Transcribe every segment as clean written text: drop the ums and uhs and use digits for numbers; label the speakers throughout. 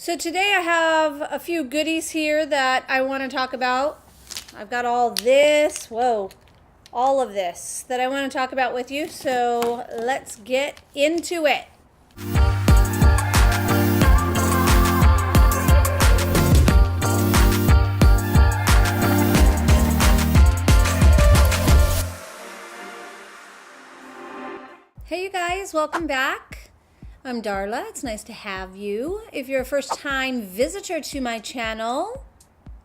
Speaker 1: So today I have a few goodies here that I want to talk about. I've got all this, all of this that I want to talk about with you. So let's get into it. Hey you guys, welcome back. I'm Darla. It's nice to have you. If you're a first-time visitor to my channel,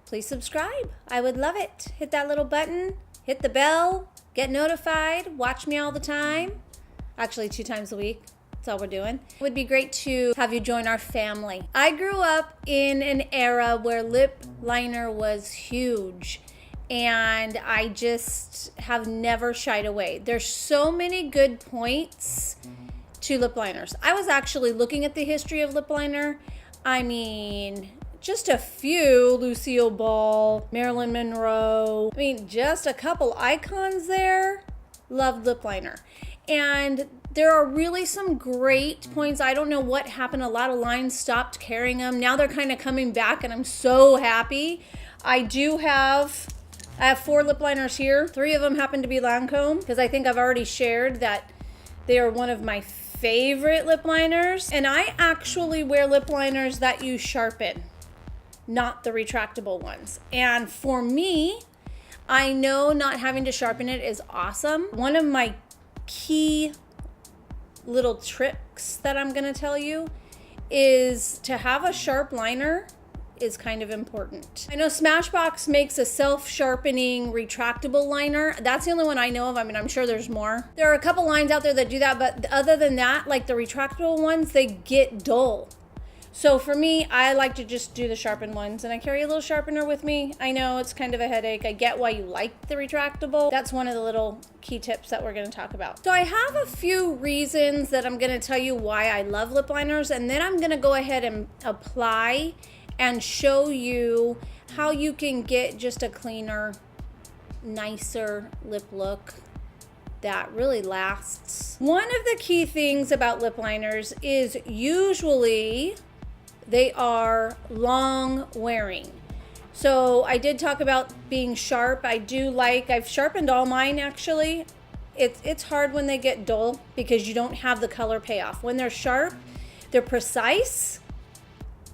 Speaker 1: please subscribe. I would love it. Hit that little button, hit the bell, get notified, watch me all the time. Actually, 2 times a week. That's all we're doing. It would be great to have you join our family. I grew up in an era where lip liner was huge, and I just have never shied away. There's so many good points to lip liners. I was actually looking at the history of lip liner. I mean, just a few, Lucille Ball, Marilyn Monroe. I mean, just a couple icons there. Loved lip liner. And there are really some great points. I don't know what happened. A lot of lines stopped carrying them. Now they're kind of coming back, and I'm so happy. I have 4 lip liners here. 3 of them happen to be Lancome, because I think I've already shared that they are one of my favorite lip liners. And I actually wear lip liners that you sharpen, not the retractable ones. And for me, I know not having to sharpen it is awesome. One of my key little tricks that I'm gonna tell you is to have a sharp liner is kind of important. I know Smashbox makes a self-sharpening retractable liner. That's the only one I know of. I mean, I'm sure there's more. There are a couple lines out there that do that, but other than that, like the retractable ones, they get dull. So for me, I like to just do the sharpened ones, and I carry a little sharpener with me. I know it's kind of a headache. I get why you like the retractable. That's one of the little key tips that we're going to talk about. So I have a few reasons that I'm going to tell you why I love lip liners, and then I'm going to go ahead and apply and show you how you can get just a cleaner, nicer lip look that really lasts. One of the key things about lip liners is usually they are long wearing. So I did talk about being sharp. I've sharpened all mine actually. It's hard when they get dull because you don't have the color payoff. When they're sharp, they're precise,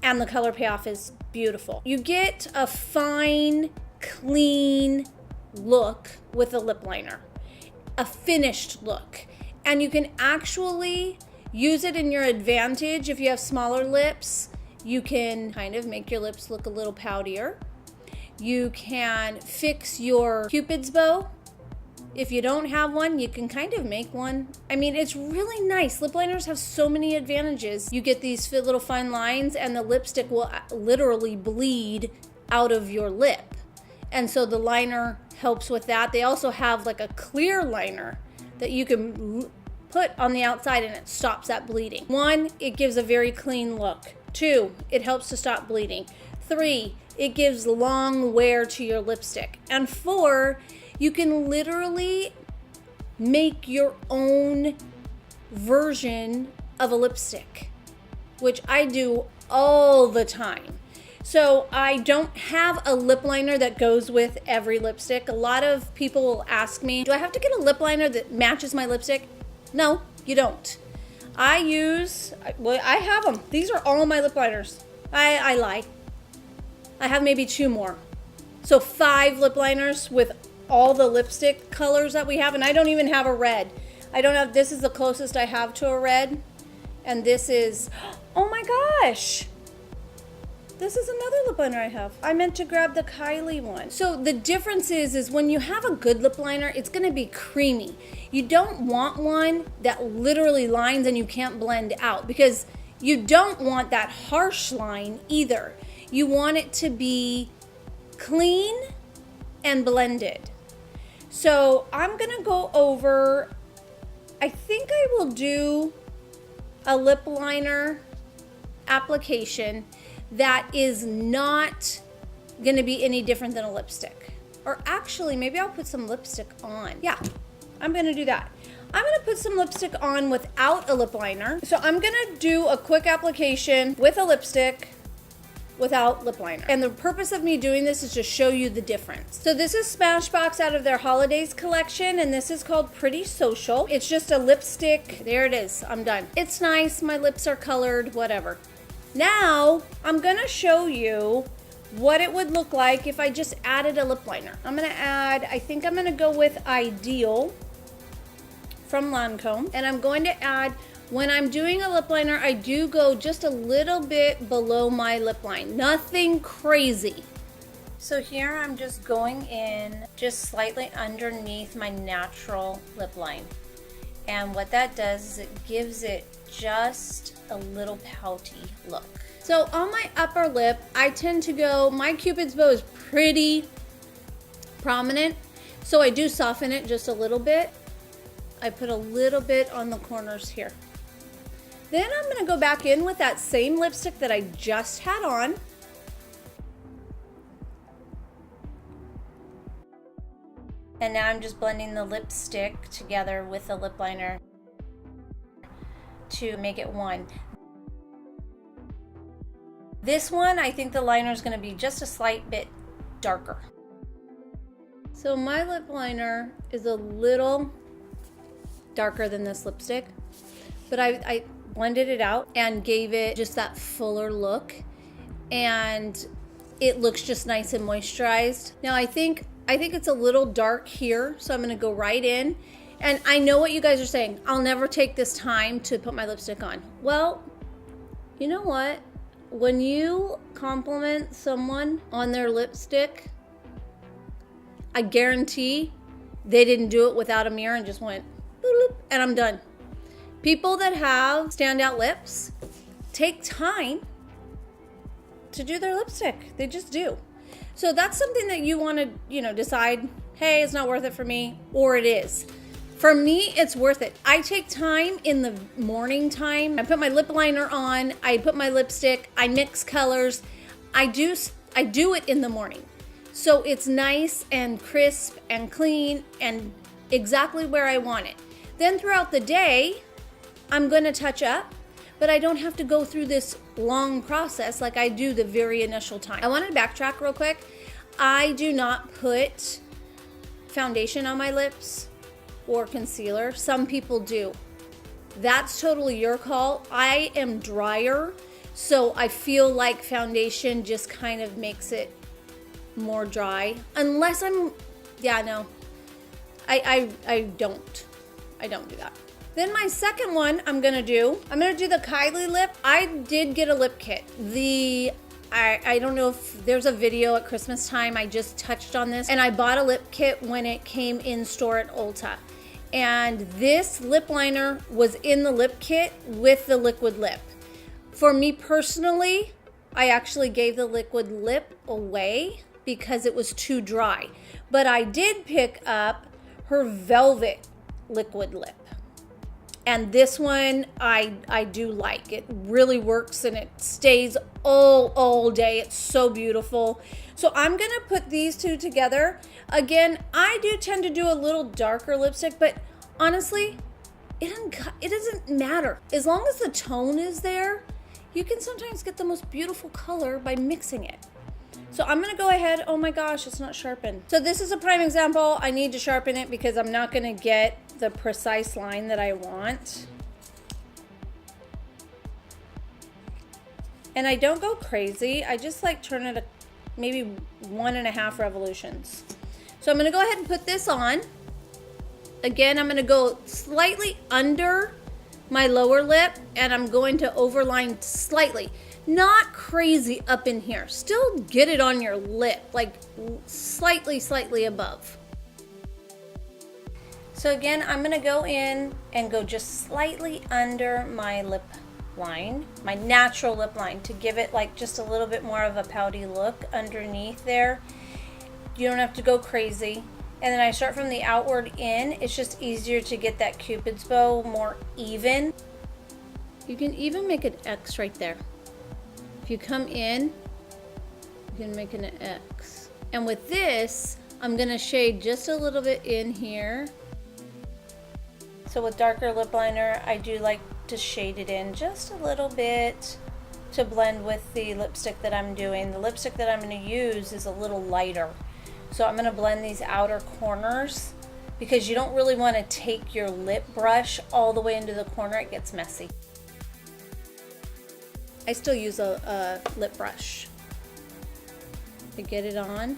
Speaker 1: and the color payoff is beautiful. You get a fine, clean look with a lip liner, a finished look. And you can actually use it in your advantage. If you have smaller lips, you can kind of make your lips look a little poutier. You can fix your Cupid's bow. If you don't have one, you can kind of make one. I mean, it's really nice. Lip liners have so many advantages. You get these little fine lines, and the lipstick will literally bleed out of your lip. And so the liner helps with that. They also have like a clear liner that you can put on the outside, and it stops that bleeding. 1, it gives a very clean look. 2, it helps to stop bleeding. 3, it gives long wear to your lipstick. And 4, you can literally make your own version of a lipstick, which I do all the time. So I don't have a lip liner that goes with every lipstick. A lot of people will ask me, do I have to get a lip liner that matches my lipstick? No, you don't. I have them. These are all my lip liners. I lie. I have maybe 2 more. So 5 lip liners with all the lipstick colors that we have, and I don't even have a red. This is the closest I have to a red, and this is, oh my gosh, this is another lip liner I have. I meant to grab the Kylie one. So the difference is when you have a good lip liner, it's gonna be creamy. You don't want one that literally lines and you can't blend out, because you don't want that harsh line either. You want it to be clean and blended. So I'm gonna go over, I think I will do a lip liner application that is not gonna be any different than a lipstick. Or actually, maybe I'll put some lipstick on. Yeah, I'm gonna do that. I'm gonna put some lipstick on without a lip liner. So I'm gonna do a quick application with a lipstick without lip liner. And the purpose of me doing this is to show you the difference. So this is Smashbox out of their Holidaze collection, and this is called Pretty Social. It's just a lipstick. There it is. I'm done. It's nice. My lips are colored, whatever. Now, I'm gonna show you what it would look like if I just added a lip liner. I'm gonna add, I think I'm gonna go with Ideal from Lancome, and I'm going to add, when I'm doing a lip liner, I do go just a little bit below my lip line. Nothing crazy. So here I'm just going in just slightly underneath my natural lip line. And what that does is it gives it just a little pouty look. So on my upper lip, I tend to go, my Cupid's bow is pretty prominent, so I do soften it just a little bit. I put a little bit on the corners here. Then I'm gonna go back in with that same lipstick that I just had on. And now I'm just blending the lipstick together with the lip liner to make it one. This one, I think the liner is gonna be just a slight bit darker. So my lip liner is a little darker than this lipstick, but I blended it out and gave it just that fuller look, and it looks just nice and moisturized. Now I think it's a little dark here, so I'm gonna go right in. And I know what you guys are saying, I'll never take this time to put my lipstick on. Well, you know what? When you compliment someone on their lipstick, I guarantee they didn't do it without a mirror and just went boop, and I'm done. People that have standout lips take time to do their lipstick. They just do. So that's something that you want to, decide, hey, it's not worth it for me, or it is. For me, it's worth it. I take time in the morning time. I put my lip liner on, I put my lipstick, I mix colors. I do it in the morning. So it's nice and crisp and clean and exactly where I want it. Then throughout the day, I'm gonna touch up, but I don't have to go through this long process like I do the very initial time. I want to backtrack real quick. I do not put foundation on my lips or concealer. Some people do. That's totally your call. I am drier, so I feel like foundation just kind of makes it more dry. Unless I'm, I don't do that. Then my second one I'm gonna do the Kylie lip. I did get a lip kit. I don't know if there's a video at Christmas time. I just touched on this, and I bought a lip kit when it came in store at Ulta. And this lip liner was in the lip kit with the liquid lip. For me personally, I actually gave the liquid lip away because it was too dry. But I did pick up her velvet liquid lip. And this one I do like. It really works and it stays all day. It's so beautiful. So I'm gonna put these two together. Again, I do tend to do a little darker lipstick, but honestly, it doesn't matter. As long as the tone is there, you can sometimes get the most beautiful color by mixing it. So I'm gonna go ahead, oh my gosh, it's not sharpened. So this is a prime example. I need to sharpen it because I'm not gonna get the precise line that I want. And I don't go crazy. I just like turn it maybe 1.5 revolutions. So I'm gonna go ahead and put this on. Again, I'm gonna go slightly under my lower lip and I'm going to overline slightly. Not crazy up in here. Still get it on your lip, like slightly above. So again, I'm gonna go in and go just slightly under my lip line, my natural lip line, to give it like just a little bit more of a pouty look underneath there. You don't have to go crazy. And then I start from the outward in. It's just easier to get that Cupid's bow more even. You can even make an X right there. If you come in, you can make an X. And with this, I'm gonna shade just a little bit in here. So with darker lip liner, I do like to shade it in just a little bit to blend with the lipstick that I'm doing. The lipstick that I'm going to use is a little lighter. So I'm going to blend these outer corners because you don't really want to take your lip brush all the way into the corner. It gets messy. I still use a lip brush to get it on.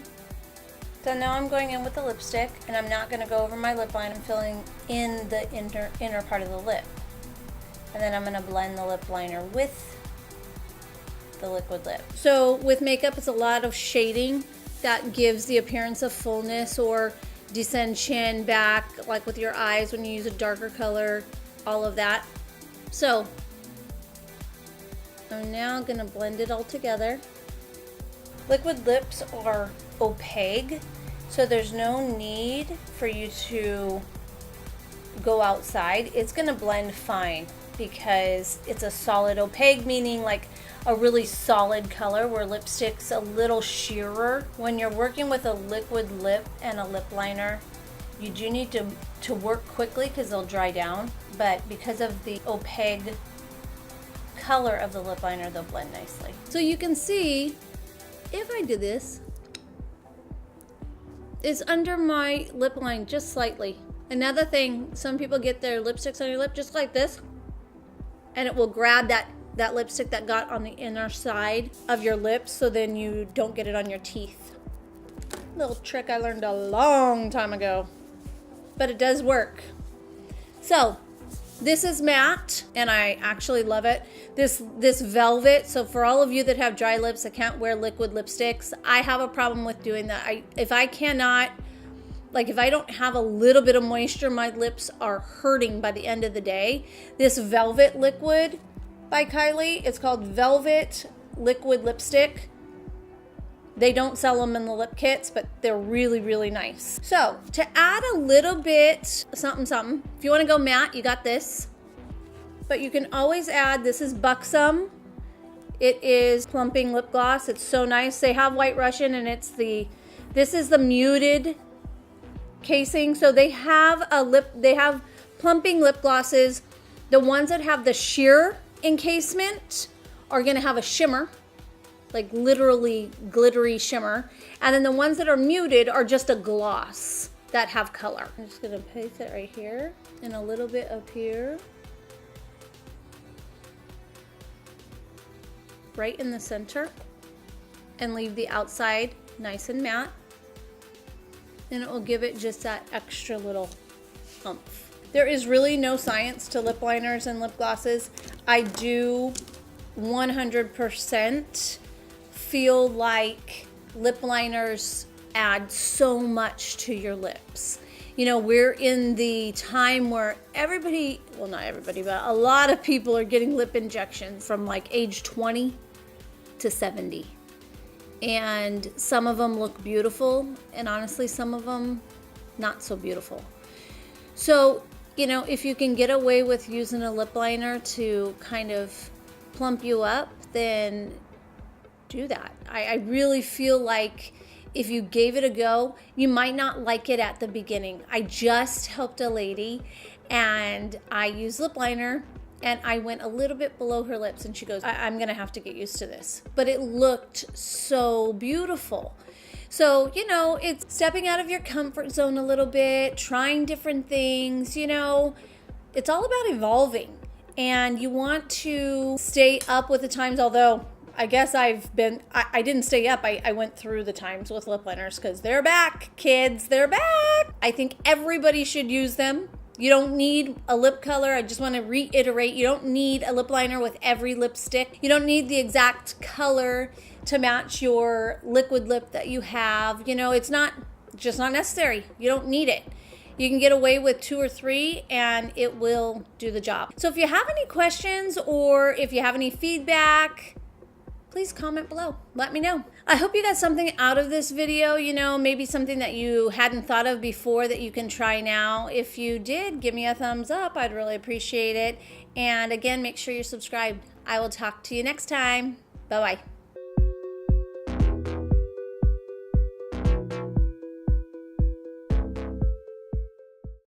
Speaker 1: So now I'm going in with the lipstick, and I'm not going to go over my lip line. I'm filling in the inner part of the lip. And then I'm going to blend the lip liner with the liquid lip. So with makeup, it's a lot of shading that gives the appearance of fullness or descend chin back, like with your eyes when you use a darker color, all of that. So I'm now going to blend it all together. Liquid lips are opaque, so there's no need for you to go outside. It's going to blend fine because it's a solid opaque, meaning like a really solid color, where lipstick's a little sheerer. When you're working with a liquid lip and a lip liner, you do need to work quickly because they'll dry down, but because of the opaque color of the lip liner, they'll blend nicely. So you can see, if I do this, it's under my lip line just slightly. Another thing, some people get their lipsticks on your lip just like this, and it will grab that lipstick that got on the inner side of your lips, so then you don't get it on your teeth. Little trick I learned a long time ago, but it does work. So this is matte, and I actually love it. This velvet, so for all of you that have dry lips that can't wear liquid lipsticks, I have a problem with doing that. If I don't have a little bit of moisture, my lips are hurting by the end of the day. This velvet liquid by Kylie, it's called Velvet Liquid Lipstick. They don't sell them in the lip kits, but they're really, really nice. So to add a little bit something, if you want to go matte, you got this. But you can always add, this is Buxom. It is plumping lip gloss. It's so nice. They have White Russian, and this is the muted casing. So they have plumping lip glosses. The ones that have the sheer encasement are going to have a shimmer, like literally glittery shimmer. And then the ones that are muted are just a gloss that have color. I'm just going to place it right here and a little bit up here. Right in the center, and leave the outside nice and matte. And it will give it just that extra little oomph. There is really no science to lip liners and lip glosses. I do 100% feel like lip liners add so much to your lips. You know, we're in the time where everybody, well, not everybody, but a lot of people are getting lip injections from like age 20 to 70. And some of them look beautiful, and honestly, some of them not so beautiful. So, you know, if you can get away with using a lip liner to kind of plump you up, then do that. I really feel like if you gave it a go, you might not like it at the beginning. I just helped a lady, and I used lip liner, and I went a little bit below her lips, and she goes, I'm gonna have to get used to this. But it looked so beautiful. So, you know, it's stepping out of your comfort zone a little bit, trying different things, you know. It's all about evolving, and you want to stay up with the times, although I guess I didn't stay up. I went through the times with lip liners because they're back, kids, they're back. I think everybody should use them. You don't need a lip color. I just want to reiterate, you don't need a lip liner with every lipstick. You don't need the exact color to match your liquid lip that you have. You know, it's just not necessary. You don't need it. You can get away with 2 or 3 and it will do the job. So if you have any questions or if you have any feedback, please comment below. Let me know. I hope you got something out of this video, you know, maybe something that you hadn't thought of before that you can try now. If you did, give me a thumbs up. I'd really appreciate it. And again, make sure you're subscribed. I will talk to you next time. Bye-bye.